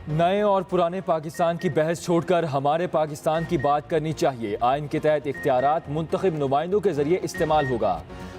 नए और पुराने पाकिस्तान की बहस छोड़कर हमारे पाकिस्तान की बात करनी चाहिए। आइन के तहत इख्तियारात मुंतखब नुमाइंदों के जरिए इस्तेमाल होगा।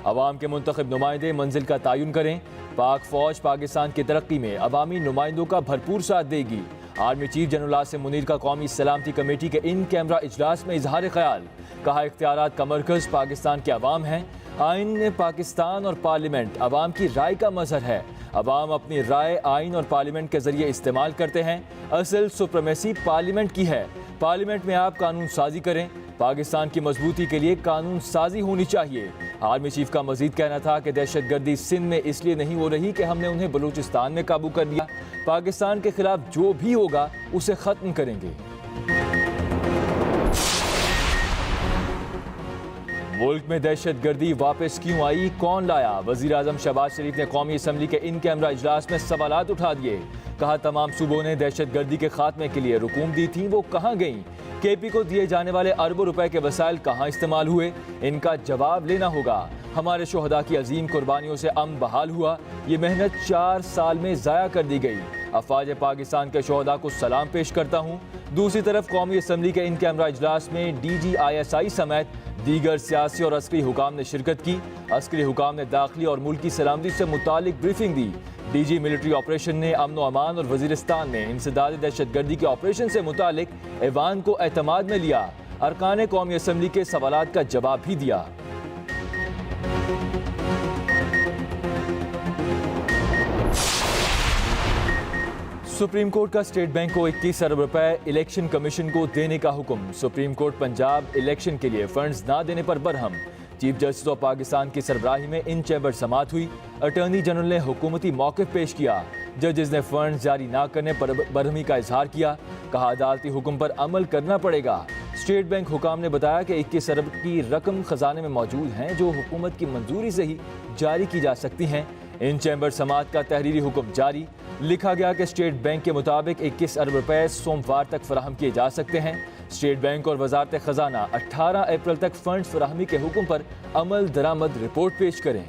अवाम के मुंतखब नुमाइंदे मंजिल का तयन करें। पाक फौज पाकिस्तान की तरक्की में अवामी नुमाइंदों का भरपूर साथ देगी। Army chief general Asim Munir का कौमी सलामती कमेटी के इन कैमरा इजलास में इजहार ख्याल। कहा, इख्तियारात का मरकज पाकिस्तान के अवाम हैं। आइन में पाकिस्तान और पार्लियामेंट अवाम की राय का मजहर है। अवाम अपनी राय आइन और पार्लियामेंट के जरिए इस्तेमाल करते हैं। असल सुप्रीमेसी पार्लियामेंट की है। पार्लियामेंट में आप कानून साजी करें। पाकिस्तान की मजबूती के लिए कानून साजी होनी चाहिए। आर्मी चीफ का मजीद कहना था कि दहशतगर्दी सिंध में इसलिए नहीं हो रही कि हमने उन्हें बलूचिस्तान में काबू कर लिया। पाकिस्तान के खिलाफ जो भी होगा उसे खत्म करेंगे। मुल्क में दहशतगर्दी वापस क्यों आई, कौन लाया? वजीर आजम शहबाज शरीफ ने कौमी असम्बली के इन कैमरा इजलास में सवालात उठा दिए। कहा, तमाम सूबों ने दहशतगर्दी के खात्मे के लिए रुकूम दी थी, वो कहाँ गईं? KP को दिए जाने वाले अरबों रुपए के वसाइल कहाँ इस्तेमाल हुए? इनका जवाब लेना होगा। हमारे शोहदा की अजीम कुर्बानियों से अमन बहाल हुआ। ये मेहनत 4 साल में ज़ाया कर दी गई। अफवाज पाकिस्तान के शोहदा को सलाम पेश करता हूँ। दूसरी तरफ कौमी असम्बली के इन कैमरा इजलास में DG ISI समेत दीगर सियासी और अस्करी हुकाम ने शिरकत की। अस्करी हुकाम ने दाखिली और मुल्की सलामती से मुतालिक ब्रीफिंग दी। DG मिलिट्री ऑपरेशन ने अमन व अमान और वजीरिस्तान में इंसदाद दहशतगर्दी के ऑपरेशन से मुतालिक ऐवान को एतमाद में लिया। अरकान कौमी असम्बली के सवालात का जवाब भी दिया। सुप्रीम कोर्ट का स्टेट बैंक को 21 अरब रुपए इलेक्शन कमीशन को देने का हुक्म। सुप्रीम कोर्ट पंजाब इलेक्शन के लिए फंड्स ना देने पर Barham. Chief justice of Pakistan की सरबराही में इन चैम्बर समात हुई। अटॉर्नी जनरल ने हुकूमती मौक़िफ़ पेश किया। जजेस ने फंड्स जारी ना करने पर बरहमी का इजहार किया। कहा, अदालती हुक्म पर अमल करना पड़ेगा। स्टेट बैंक हुकाम ने बताया कि 21 अरब की रकम खजाने में मौजूद हैं, जो हुकूमत की मंजूरी से ही जारी की जा सकती हैं। इन चैम्बर समात का तहरीरी हुक्म जारी। लिखा गया कि स्टेट बैंक के मुताबिक 21 अरब रुपए सोमवार तक फराहम किए जा सकते हैं। स्टेट बैंक और वजारत खजाना 18 अप्रैल तक फंड फराहमी के हुक्म पर अमल दरामद रिपोर्ट पेश करें।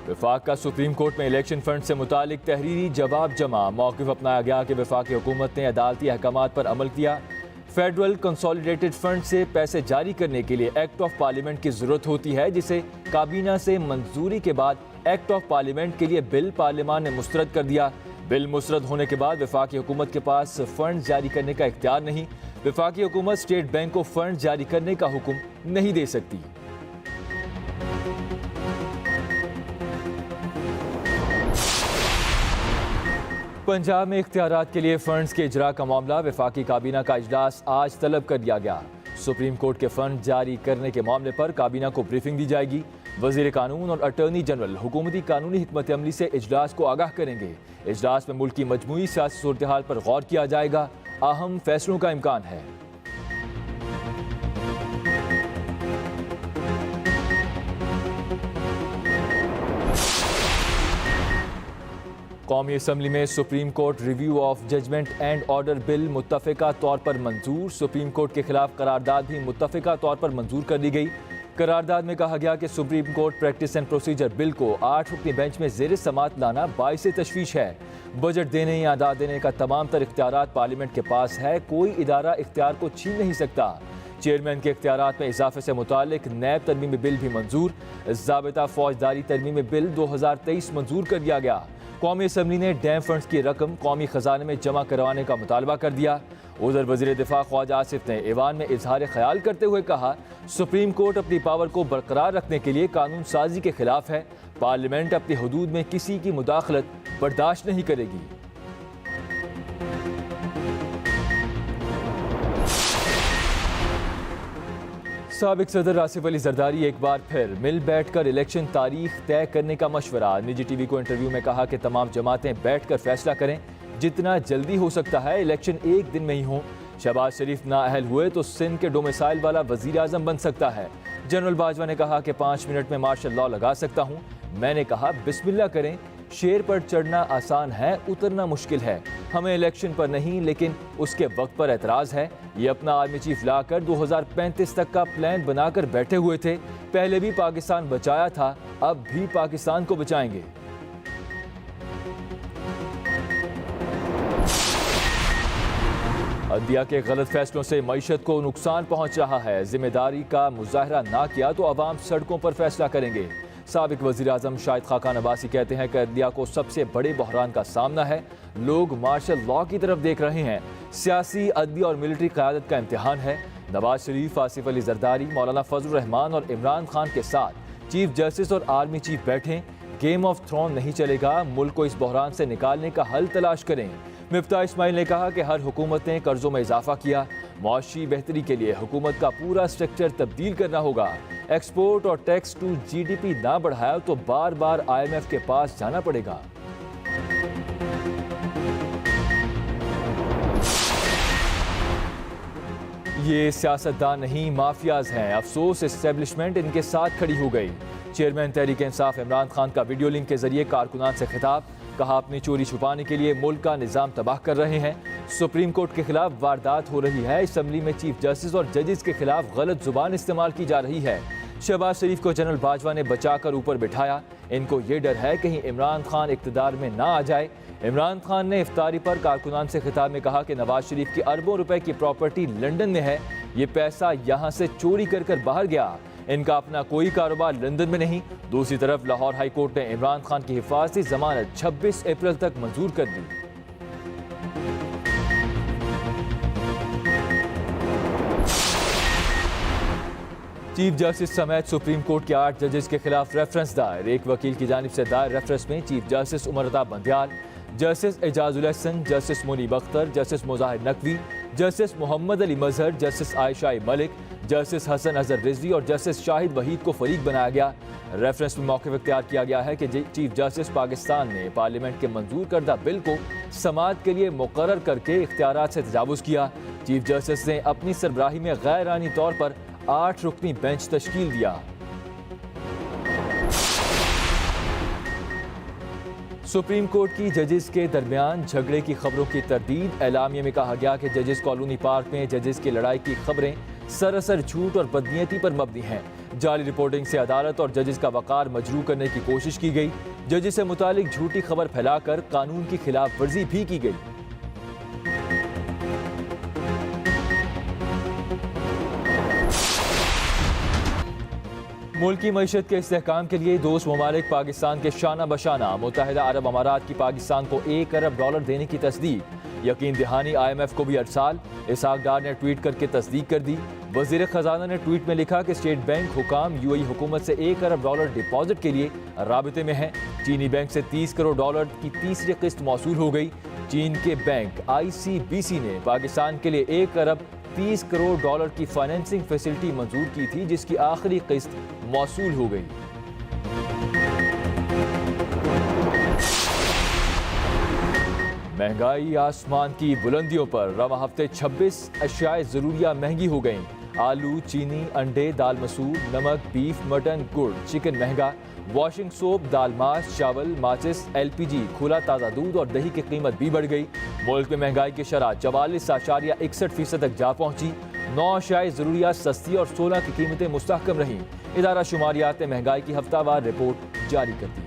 वफाक का सुप्रीम कोर्ट में इलेक्शन फंड से मुतालिक तहरीरी जवाब जमा। मौक़िफ़ अपनाया गया कि वफाकी हुकूमत ने अदालती अहकामात पर अमल किया। फेडरल कंसोलिडेटेड फंड से पैसे जारी करने के लिए एक्ट ऑफ पार्लियामेंट की जरूरत होती है, जिसे काबीना से मंजूरी के बाद एक्ट ऑफ पार्लियामेंट के लिए बिल पार्लियामान ने मुस्तरद कर दिया। बिल मुस्तरद होने के बाद वफाकी हुकूमत के पास फंड जारी करने का इख्तियार नहीं। वफाकी हुकूमत स्टेट बैंक को फंड जारी करने का हुक्म नहीं दे सकती। पंजाब में इख्तियारात के लिए फंड्स के इजरा का मामला। वफाकी काबीना का इजलास आज तलब कर दिया गया। सुप्रीम कोर्ट के फंड जारी करने के मामले पर काबीना को ब्रीफिंग दी जाएगी। वजीर कानून और अटॉर्नी जनरल हुकूमती कानूनी हिकमत अमली से इजलास को आगाह करेंगे। इजलास में मुल्क की मजमूई सियासी सूरत हाल पर गौर किया जाएगा। अहम फैसलों का इम्कान है। कौमी असम्बली में supreme court review of judgment and order bill मुत्तफ़िका तौर पर मंजूर। सुप्रीम कोर्ट के खिलाफ करारदाद भी मुत्तफ़िका तौर पर मंजूर कर दी गई। करारदाद में कहा गया कि supreme court practice and procedure bill को 8 रुकनी बेंच में ज़ेर समात लाना बाइस तशवीश है। बजट देने या अदा देने का तमाम तर इख्तियारात पार्लियामेंट के पास है। कोई इदारा इख्तियार को छीन नहीं सकता। चेयरमैन के इख्तियारात में इजाफे से मुतालिक नैब तरमीमी बिल भी मंजूर। ज़ाबिता फौजदारी तरमीमी बिल 2023 मंजूर कर दिया गया। कौमी असम्बली ने डैम फंड्स की रकम कौमी खजाने में जमा करवाने का मुतालबा कर दिया। उधर वज़ीर दिफा ख्वाजा आसिफ ने ऐवान में इजहार ख्याल करते हुए कहा, सुप्रीम कोर्ट अपनी पावर को बरकरार रखने के लिए कानून साजी के खिलाफ है। पार्लियामेंट अपनी हदूद में किसी की मुदाखलत बर्दाश्त नहीं करेगी। साबिक सदर आसिफ अली जरदारी एक बार फिर मिल बैठकर इलेक्शन तारीख तय करने का मशवरा। निजी टीवी को इंटरव्यू में कहा कि तमाम जमातें बैठकर फैसला करें, जितना जल्दी हो सकता है इलेक्शन एक दिन में ही हो। शहबाज शरीफ नाअहल हुए तो सिंध के डोमिसाइल वाला वजीर आजम बन सकता है। जनरल बाजवा ने कहा कि 5 मिनट में मार्शल लॉ लगा सकता हूँ। मैंने कहा, बिस्मिल्लाह करें। शेर पर चढ़ना आसान है, उतरना मुश्किल है। हमें इलेक्शन पर नहीं लेकिन उसके वक्त पर एतराज़ है। ये अपना आर्मी चीफ लाकर 2035 तक का प्लान बनाकर बैठे हुए थे। पहले भी पाकिस्तान बचाया था, अब भी पाकिस्तान को बचाएंगे। अदलिया के गलत फैसलों से मईशत को नुकसान पहुंच रहा है। जिम्मेदारी का मुजाहरा ना किया तो अवाम सड़कों पर फैसला करेंगे। साबिक वज़ीर आज़म शाहिद खाकान अब्बासी कहते हैं कि अदलिया को सबसे बड़े बहरान का सामना है। लोग मार्शल लॉ की तरफ देख रहे हैं। सियासी, अदली और मिलिट्री क़यादत का इम्तिहान है। नवाज शरीफ, आसिफ अली जरदारी, मौलाना फजल रहमान और इमरान खान के साथ चीफ जस्टिस और आर्मी चीफ बैठें। गेम ऑफ थ्रोन नहीं चलेगा। मुल्क को इस बहरान से निकालने का हल तलाश करें। मिफ्ता इस्माइल ने कहा कि हर हुकूमत ने कर्जों में इजाफा किया। मुआशी बेहतरी के लिए हुकूमत का पूरा स्ट्रक्चर तब्दील करना होगा। एक्सपोर्ट और टैक्स टू GDP ना बढ़ाया तो बार बार IMF के पास जाना पड़ेगा। ये सियासतदान नहीं, माफियाज हैं। अफसोस इस्टेब्लिशमेंट इनके साथ खड़ी हो गई। चेयरमैन तहरीक इंसाफ इमरान खान का वीडियो लिंक के जरिए कारकुनान से खिताब। कहा अपनी चोरी छुपाने के लिए मुल्क का निज़ाम तबाह कर रहे हैं। सुप्रीम कोर्ट के खिलाफ वारदात हो रही है। असम्बली में चीफ जस्टिस और जजेस के खिलाफ गलत जुबान इस्तेमाल की जा रही है। शहबाज शरीफ को जनरल बाजवा ने बचाकर ऊपर बिठाया। इनको ये डर है कहीं इमरान खान इक़्तिदार में ना आ जाए। इमरान खान ने इफ्तारी पर कारकुनान से खिताब में कहा कि नवाज शरीफ की अरबों रुपए की प्रॉपर्टी लंदन में है। ये पैसा यहाँ से चोरी कर बाहर गया। इनका अपना कोई कारोबार लंदन में नहीं। दूसरी तरफ लाहौर हाई कोर्ट ने इमरान खान की हिफाजती जमानत 26 अप्रैल तक मंजूर कर दी। चीफ जस्टिस समेत सुप्रीम कोर्ट के 8 जजेस के खिलाफ रेफरेंस दायर। एक वकील की जानिब से दायर रेफरेंस में chief justice Umar Ata Bandial, justice Ijazul Hasan, justice Munib Akhtar, justice Mazahar Naqvi, justice Mohammad Ali Mazhar, justice Ayesha Malik, justice Hasan Azhar Rizvi और जस्टिस शाहिद वहीद को फरीक बनाया गया। रेफरेंस में मौक़िफ़ इख्तियार किया गया है कि चीफ जस्टिस पाकिस्तान ने पार्लियामेंट के मंजूर करदा बिल को समाअत के लिए मुकर्रर करके इख्तियारात से तजावुज़ किया। चीफ जस्टिस ने अपनी सरबराही में गैर आईनी तौर पर 8 रुकनी बेंच तश्कील दिया। सुप्रीम कोर्ट की जजेस के दरमियान झगड़े की खबरों की तरदीद। एलामिया में कहा गया कि जजेस कॉलोनी पार्क में जजेस की लड़ाई की खबरें सरासर झूठ और बदनीयती पर मबनी हैं। जाली रिपोर्टिंग से अदालत और जजेस का वक़ार मजरू करने की कोशिश की गई। जजेस से मुतालिक झूठी खबर फैलाकर कानून की खिलाफ वर्जी भी की गई। मुल्क की मईशत के इस्तेहकाम के लिए दोस्त ममालिक पाकिस्तान के शाना बशाना। मुत्तहिदा अरब अमारात की पाकिस्तान को $1 अरब देने की तस्दीक। यकीन दहानी IMF को भी अरसाल। इसहाक डार ने ट्वीट करके तस्दीक कर दी। वज़ीर ख़जाना ने ट्वीट में लिखा कि स्टेट बैंक हुकाम UAE हुकूमत से $1 अरब डिपॉजिट के लिए राबिते में हैं। चीनी बैंक से $30 करोड़ की तीसरी किस्त मौसूल हो गई। चीन के बैंक ICBC ने पाकिस्तान के लिए $1 अरब $30 करोड़ की फाइनेंसिंग फैसिलिटी मंजूर की थी, जिसकी आखिरी किस्त मौसूल हो गई। महंगाई आसमान की बुलंदियों पर। रवा हफ्ते 26 अशियाए ज़रूरिया महंगी हो गईं। आलू, चीनी, अंडे, दाल मसूर, नमक, बीफ, मटन, गुड़, चिकन महंगा। वॉशिंग सोप, दाल, मांस, चावल, माचिस, LPG, खुला ताज़ा दूध और दही की कीमत भी बढ़ गई। मुल्क में महंगाई की शरह 44.61% तक जा पहुंची। 9 अशियाए ज़रूरिया सस्ती और 16 की कीमतें मुस्तहकम रहीं। इदारा शुमारियात ने महंगाई की हफ्तावार रिपोर्ट जारी कर दी।